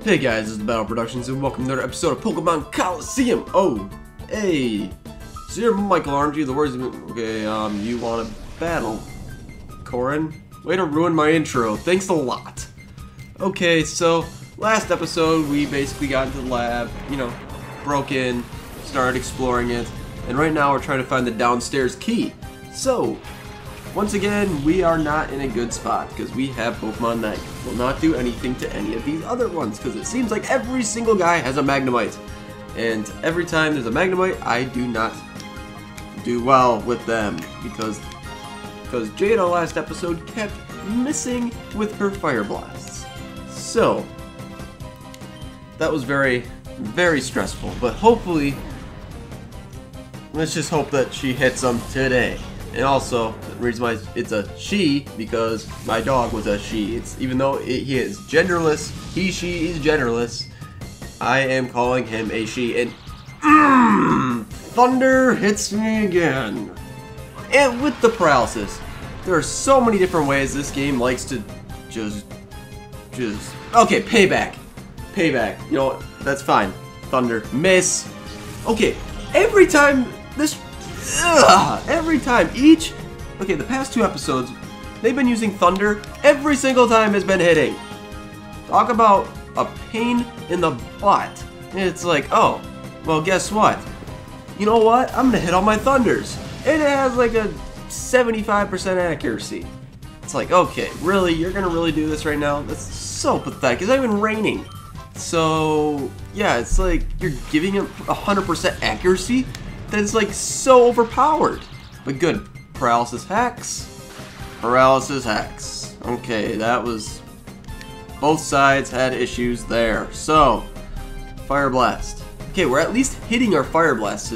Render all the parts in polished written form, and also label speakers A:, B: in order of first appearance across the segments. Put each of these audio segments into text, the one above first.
A: Hey guys, this is TheBattleproductions and welcome to another episode of Pokemon Colosseum. Oh, hey. So you're Michael, aren't you? The words. Okay, you want to battle? Corin? Way to ruin my intro. Thanks a lot. Okay, so last episode we basically got into the lab, broke in, started exploring it, and right now we're trying to find the downstairs key. So, once again, we are not in a good spot because we have Pokemon that will not do anything to any of these other ones because it seems like every single guy has a Magnemite. And every time there's a Magnemite, I do not do well with them because Jada last episode kept missing with her Fire Blasts. So, that was very, very stressful, but hopefully, let's just hope that she hits them today. And also, the reason why it's a she, because my dog was a she. It's even though he is genderless, she is genderless, I am calling him a she. And thunder hits me again. And with the paralysis, there are so many different ways this game likes to just okay, payback. You know what? That's fine. Thunder, miss. Okay, every time this. Every time, the past two episodes, they've been using Thunder. Every single time has been hitting. Talk about a pain in the butt. It's like, oh, well, guess what? You know what? I'm gonna hit all my Thunders. And it has like a 75% accuracy. It's like, okay, really? You're gonna really do this right now? That's so pathetic. It's not even raining. So, yeah, it's like you're giving him 100% accuracy? That's like so overpowered. But good. Paralysis hacks. Paralysis hacks. Okay, that was... both sides had issues there. So, Fire Blast. Okay, we're at least hitting our Fire Blasts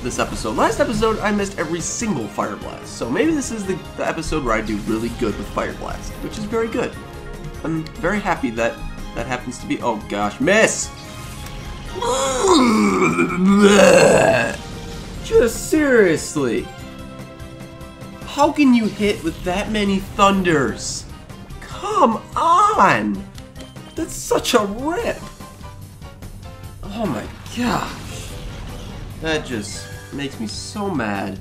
A: this episode. Last episode, I missed every single Fire Blast. So maybe this is the episode where I do really good with Fire Blast, which is very good. I'm very happy that that happens to be... oh gosh, miss! Just seriously, how can you hit with that many Thunders? Come on! That's such a rip! Oh my gosh. That just makes me so mad.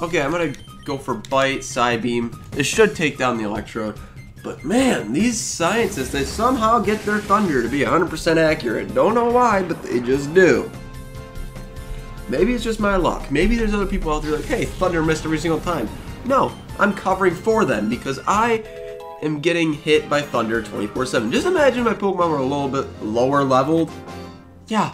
A: Okay, I'm gonna go for Bite, Psybeam. This should take down the Electrode. But man, these scientists, they somehow get their Thunder to be 100% accurate. Don't know why, but they just do. Maybe it's just my luck. Maybe there's other people out there like, hey, Thunder missed every single time. No, I'm covering for them because I am getting hit by Thunder 24/7. Just imagine my Pokemon were a little bit lower leveled. Yeah,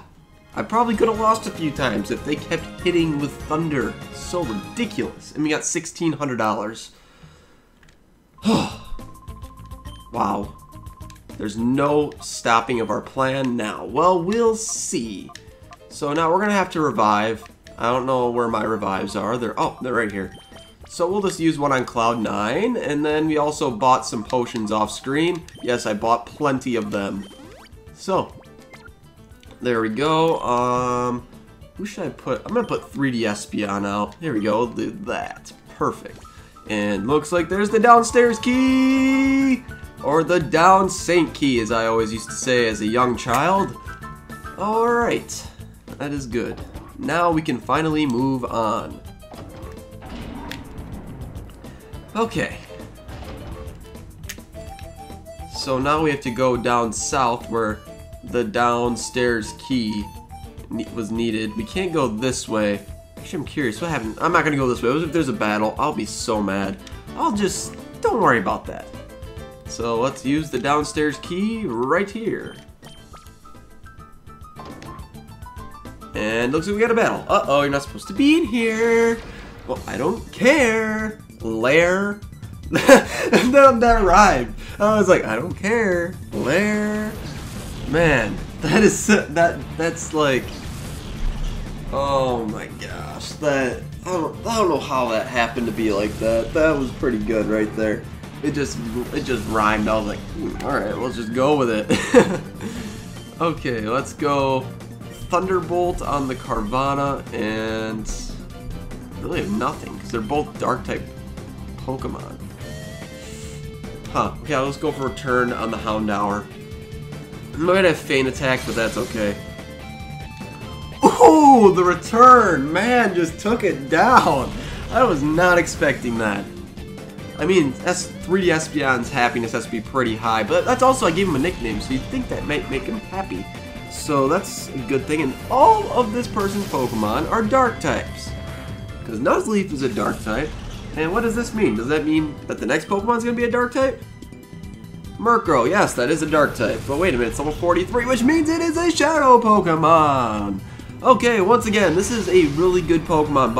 A: I probably could have lost a few times if they kept hitting with Thunder. So ridiculous. And we got $1,600. Wow. There's no stopping of our plan now. Well, we'll see. So now we're gonna have to revive. I don't know where my revives are. They're right here. So we'll just use one on Cloud 9, and then we also bought some potions off screen. Yes, I bought plenty of them. So there we go. Who should I put? I'm gonna put 3D Espeon out. Here we go. Do that. Perfect. And looks like there's the downstairs key, or the down Saint key, as I always used to say as a young child. All right. That is good. Now we can finally move on. Okay. So now we have to go down south where the downstairs key was needed. We can't go this way. Actually, I'm curious what happened. I'm not going to go this way. If there's a battle, I'll be so mad. Don't worry about that. So let's use the downstairs key right here. And looks like we got a battle. Uh-oh, you're not supposed to be in here. Well, I don't care. Lair. that rhymed. I was like, I don't care. Lair. Man, that's like, oh my gosh. I don't know how that happened to be like that. That was pretty good right there. It just rhymed. I was like, all right, let's just go with it. Okay, let's go. Thunderbolt on the Carvana, and really have nothing because they're both dark type Pokemon. Huh. Okay, let's go for a turn on the Houndour. I might have feint attack, but that's okay. Oh, the return! Man, just took it down. I was not expecting that. I mean, 3D Espeon's happiness has to be pretty high, but that's also, I gave him a nickname, so you'd think that might make him happy. So that's a good thing, and all of this person's Pokemon are Dark types. Because Nuzleaf is a Dark type, and what does this mean? Does that mean that the next Pokemon's going to be a Dark type? Murkrow, yes, that is a Dark type, but wait a minute, it's level 43, which means it is a Shadow Pokemon! Okay, once again, this is a really good Pokemon,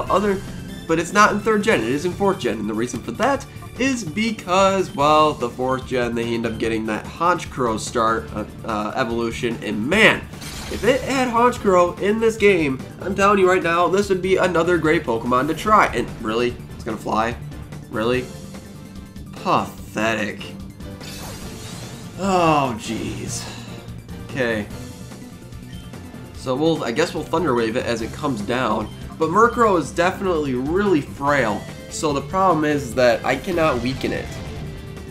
A: but it's not in 3rd gen, it is in 4th gen, and the reason for that is because, well, the 4th gen, they end up getting that Honchkrow start evolution, and man, if it had Honchkrow in this game, I'm telling you right now, this would be another great Pokemon to try. And really? It's gonna fly? Really? Pathetic. Oh, jeez. Okay. So I guess we'll Thunder Wave it as it comes down. But Murkrow is definitely really frail. So the problem is that I cannot weaken it.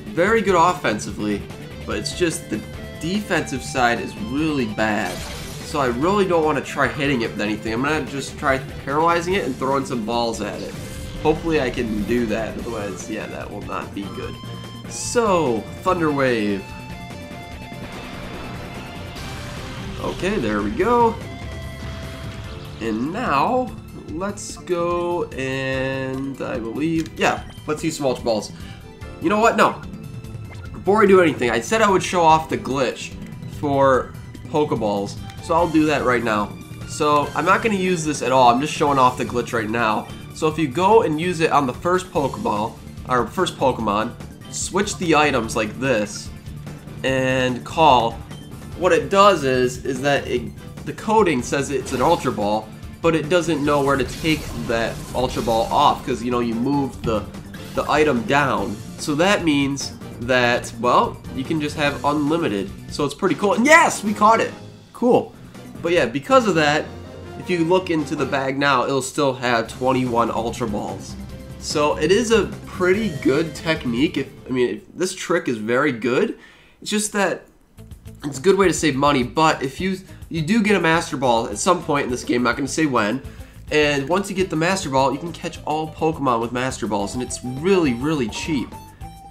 A: Very good offensively, but it's just the defensive side is really bad. So I really don't want to try hitting it with anything. I'm going to just try paralyzing it and throwing some balls at it. Hopefully I can do that, otherwise, yeah, that will not be good. So, Thunder Wave. Okay, there we go. And now, let's go and, I believe, yeah, let's use some Ultra Balls. You know what? No. Before I do anything, I said I would show off the glitch for Pokeballs, so I'll do that right now. So, I'm not going to use this at all, I'm just showing off the glitch right now. So if you go and use it on the first Pokeball, or first Pokemon, switch the items like this, and call, what it does is that the coding says it's an Ultra Ball, but it doesn't know where to take that Ultra Ball off, because, you know, you move the item down. So that means that, well, you can just have unlimited. So it's pretty cool. And yes, we caught it. Cool. But yeah, because of that, if you look into the bag now, it'll still have 21 Ultra Balls. So it is a pretty good technique. This trick is very good. It's just that it's a good way to save money, but if you do get a Master Ball at some point in this game, I'm not going to say when, and once you get the Master Ball, you can catch all Pokemon with Master Balls, and it's really, really cheap.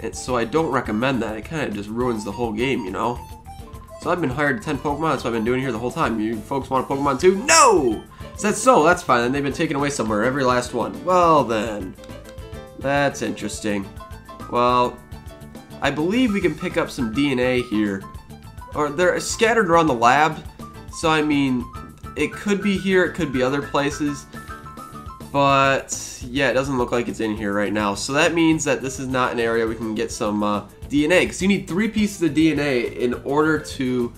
A: And so I don't recommend that. It kind of just ruins the whole game, you know? So I've been hired 10 Pokemon, that's what I've been doing here the whole time. You folks want a Pokemon too? No! That's fine, and they've been taken away somewhere, every last one. Well then, that's interesting. Well, I believe we can pick up some DNA here. Or they're scattered around the lab, so I mean, it could be here, it could be other places. But, yeah, it doesn't look like it's in here right now. So that means that this is not an area we can get some DNA. Because you need 3 pieces of DNA in order to,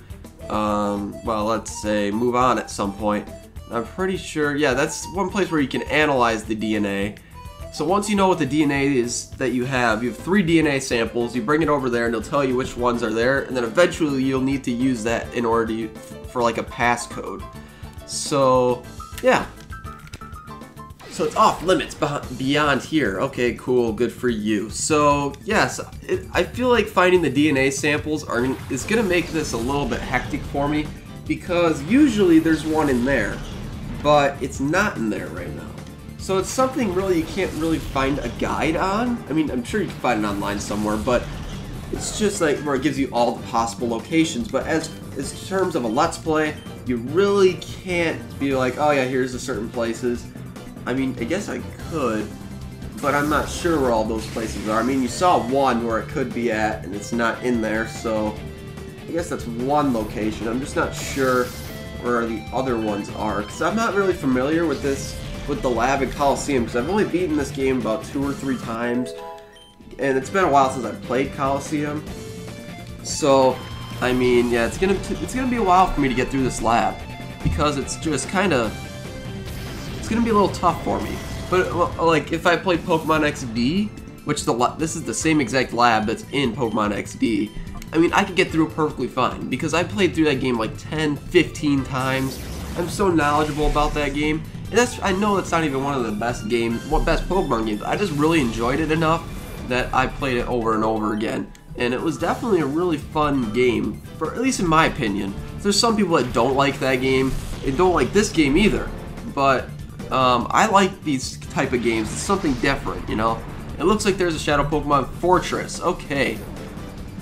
A: well, let's say, move on at some point. I'm pretty sure, yeah, that's one place where you can analyze the DNA. So once you know what the DNA is that you have 3 DNA samples, you bring it over there and it'll tell you which ones are there. And then eventually you'll need to use that in order for like a passcode. So, yeah. So it's off limits beyond here. Okay, cool, good for you. So yes, I feel like finding the DNA samples is gonna make this a little bit hectic for me, because usually there's one in there, but it's not in there right now. So it's something really you can't really find a guide on. I mean, I'm sure you can find it online somewhere, but it's just like where it gives you all the possible locations. But as terms of a Let's Play, you really can't be like, oh yeah, here's the certain places. I mean, I guess I could, but I'm not sure where all those places are. I mean, you saw one where it could be at, and it's not in there, so I guess that's one location. I'm just not sure where the other ones are, because I'm not really familiar with the lab in Colosseum, because I've only beaten this game about 2 or 3 times, and it's been a while since I've played Colosseum. So, I mean, yeah, it's gonna be a while for me to get through this lab, because it's just kind of, it's gonna be a little tough for me. But like, if I played Pokemon XD, which this is the same exact lab that's in Pokemon XD, I mean, I could get through it perfectly fine, because I played through that game like 10, 15 times. I'm so knowledgeable about that game, and I know it's not even one of the best Pokemon games. I just really enjoyed it enough that I played it over and over again. and it was definitely a really fun game, for at least in my opinion. There's some people that don't like that game, and don't like this game either, but I like these type of games. It's something different, you know? It looks like there's a Shadow Pokemon Fortress. Okay.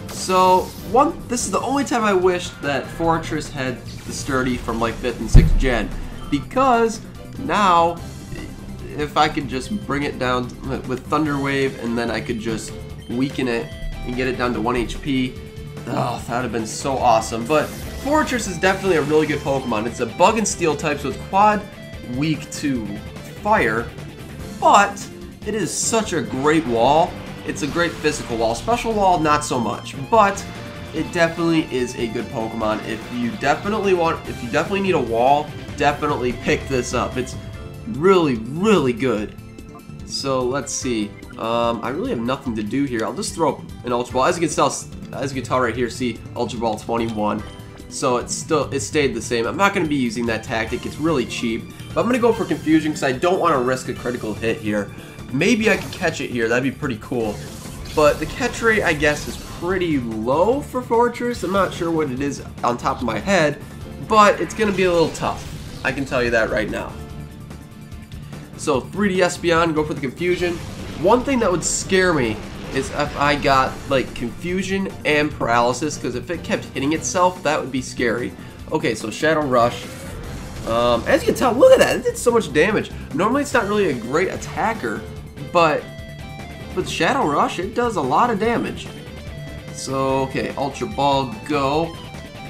A: So, this is the only time I wish that Fortress had the Sturdy from like 5th and 6th gen, because now, if I could just bring it down with Thunder Wave, and then I could just weaken it and get it down to 1 HP, oh, that would have been so awesome. But Fortress is definitely a really good Pokemon. It's a Bug and Steel type, so it's quad weak to fire, but it is such a great wall. It's a great physical wall. Special wall, not so much, but it definitely is a good Pokemon. If you definitely need a wall, definitely pick this up. It's really, really good. So let's see. I really have nothing to do here. I'll just throw an Ultra Ball. As you can tell right here, see Ultra Ball 21. So it stayed the same. I'm not going to be using that tactic. It's really cheap. But I'm going to go for Confusion because I don't want to risk a critical hit here. Maybe I could catch it here. That'd be pretty cool. But the catch rate, I guess, is pretty low for Fortress. I'm not sure what it is on top of my head, but it's going to be a little tough. I can tell you that right now. So 3D Espeon, go for the Confusion. One thing that would scare me is if I got like Confusion and Paralysis, because if it kept hitting itself, that would be scary. Okay, so Shadow Rush. As you can tell, look at that, it did so much damage. Normally it's not really a great attacker, but with Shadow Rush, it does a lot of damage. So, okay, Ultra Ball, go.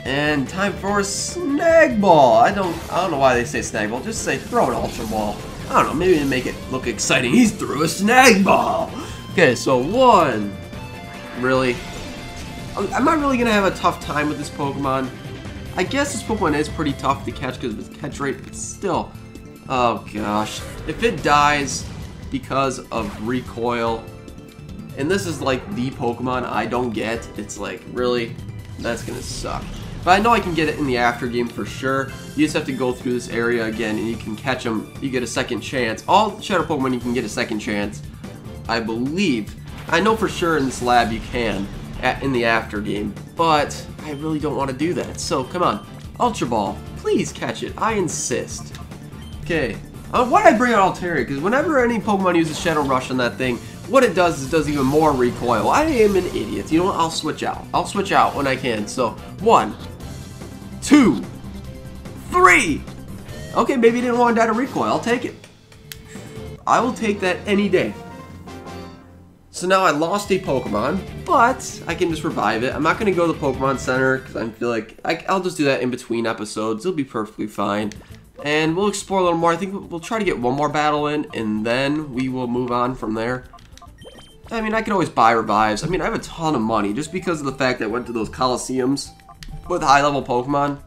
A: And time for a Snag Ball. I don't know why they say Snag Ball, just say throw an Ultra Ball. I don't know, maybe to make it look exciting. He's threw a Snag Ball! Okay, so 1. Really? I'm not really going to have a tough time with this Pokemon. I guess this Pokemon is pretty tough to catch because of its catch rate, but still. Oh gosh. If it dies because of recoil, and this is like the Pokemon I don't get, it's like, really? That's going to suck. But I know I can get it in the after game for sure. You just have to go through this area again and you can catch them. You get a second chance. All Shadow Pokemon you can get a second chance, I believe. I know for sure in this lab you can in the after game, but I really don't want to do that. So come on, Ultra Ball, please catch it. I insist. Okay. Why did I bring out Altaria? Because whenever any Pokemon uses Shadow Rush on that thing, what it does is it does even more recoil. I am an idiot. You know what? I'll switch out. I'll switch out when I can. So 1, 2, 3. Okay, maybe you didn't want to die to recoil. I'll take it. I will take that any day. So now I lost a Pokemon, but I can just revive it. I'm not going to go to the Pokemon Center because I feel like I'll just do that in between episodes. It'll be perfectly fine. And we'll explore a little more. I think we'll try to get one more battle in, and then we will move on from there. I mean, I can always buy revives. I mean, I have a ton of money just because of the fact that I went to those Colosseums with high-level Pokemon.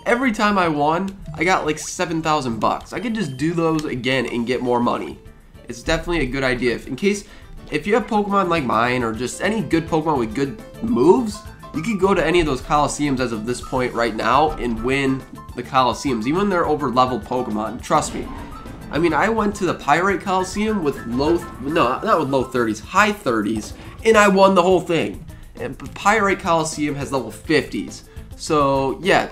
A: Every time I won, I got like 7,000 bucks. I could just do those again and get more money. It's definitely a good idea. If you have Pokemon like mine, or just any good Pokemon with good moves, you could go to any of those Colosseums as of this point right now and win the Colosseums, even when they're over-leveled Pokemon. Trust me. I mean, I went to the Pyrite Colosseum with not with low 30s, high 30s, and I won the whole thing. And Pyrite Colosseum has level 50s. So, yeah,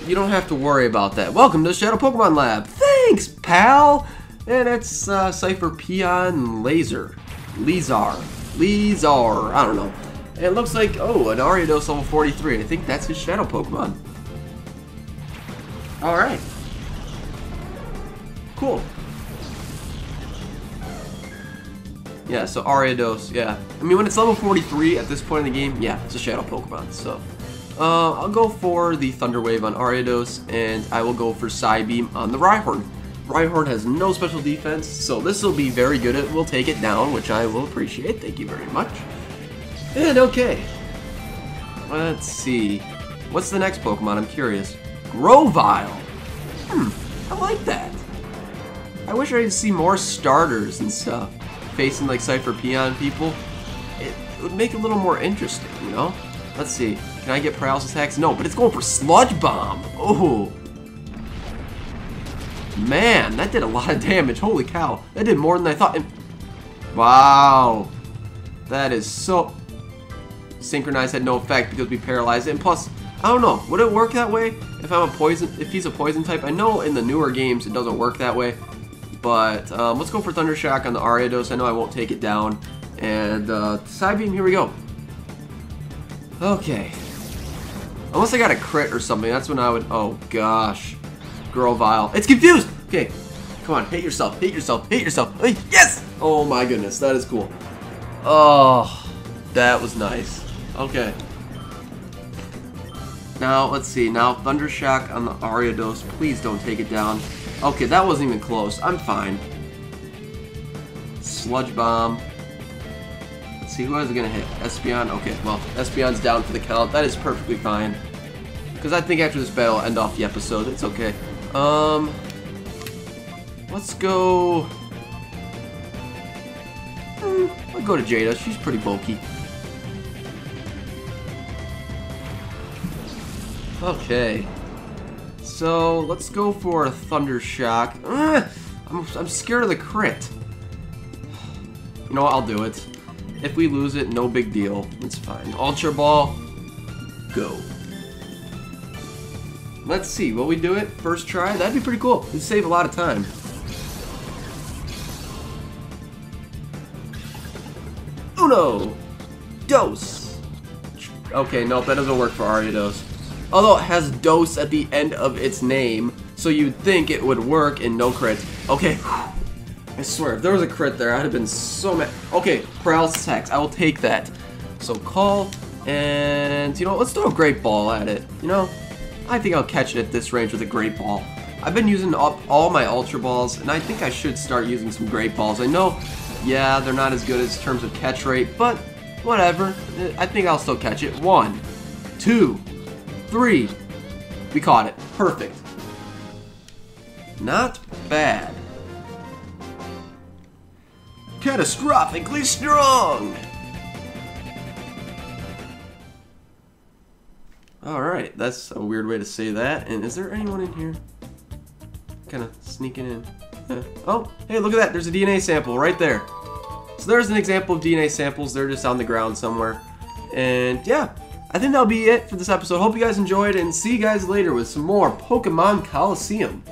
A: you don't have to worry about that. Welcome to the Shadow Pokemon Lab. Thanks, pal! And it's Cipher Peon Lizar. I don't know. And it looks like, oh, an Ariados level 43. I think that's his Shadow Pokemon. Alright. Cool. Yeah, so Ariados, yeah. I mean, when it's level 43 at this point in the game, yeah, it's a Shadow Pokemon, so. I'll go for the Thunder Wave on Ariados, and I will go for Psybeam on the Rhyhorn. Rhyhorn has no special defense, so this will be very good. It will take it down, which I will appreciate. Thank you very much. And okay. Let's see. What's the next Pokemon? I'm curious. Grovyle. I like that. I wish I could see more starters and stuff facing like Cipher Peon people. It would make it a little more interesting, you know? Let's see. Can I get paralysis attacks? No, but it's going for Sludge Bomb. Oh. Man, that did a lot of damage. Holy cow. That did more than I thought. Wow. That is so... Synchronize had no effect because we paralyzed it. And plus, I don't know, would it work that way if I'm a poison? If he's a poison type? I know in the newer games it doesn't work that way. But let's go for Thunder Shock on the Ariados. I know I won't take it down. And Psybeam, here we go. Okay. Unless I got a crit or something, that's when I would... Oh, gosh. Grovyle. It's confused! Okay. Come on, hit yourself, hit yourself, hit yourself. Yes! Oh my goodness, that is cool. Oh, that was nice. Okay. Now, let's see. Now, Thunder Shock on the Ariados. Please don't take it down. Okay, that wasn't even close. I'm fine. Sludge Bomb. Let's see, who is it going to hit? Espeon? Okay, well, Espeon's down for the count. That is perfectly fine. Because I think after this battle, I'll end off the episode. It's okay. Let's go... I'll go to Jada. She's pretty bulky. Okay. So, let's go for a Thunder Shock. I'm scared of the crit. You know what? I'll do it. If we lose it, no big deal. It's fine. Ultra Ball. Go. Let's see. Will we do it? First try? That'd be pretty cool. It'd save a lot of time. Uno! Dos! Okay, nope, that doesn't work for Ariados. Although it has Dos at the end of its name, so you'd think it would work in no crit. Okay, I swear, if there was a crit there, I'd have been so mad. Okay, Paralysis Hex, I will take that. So call, and, you know, let's throw a Great Ball at it. You know, I think I'll catch it at this range with a Great Ball. I've been using up all my Ultra Balls, and I think I should start using some Great Balls. I know... Yeah, they're not as good as terms of catch rate, but whatever. I think I'll still catch it. 1, 2, 3. We caught it. Perfect. Not bad. Catastrophically strong! Alright, that's a weird way to say that. And is there anyone in here? Kind of sneaking in. Oh, hey, look at that. There's a DNA sample right there. So there's an example of DNA samples. They're just on the ground somewhere. And yeah, I think that'll be it for this episode. Hope you guys enjoyed, and see you guys later with some more Pokemon Colosseum.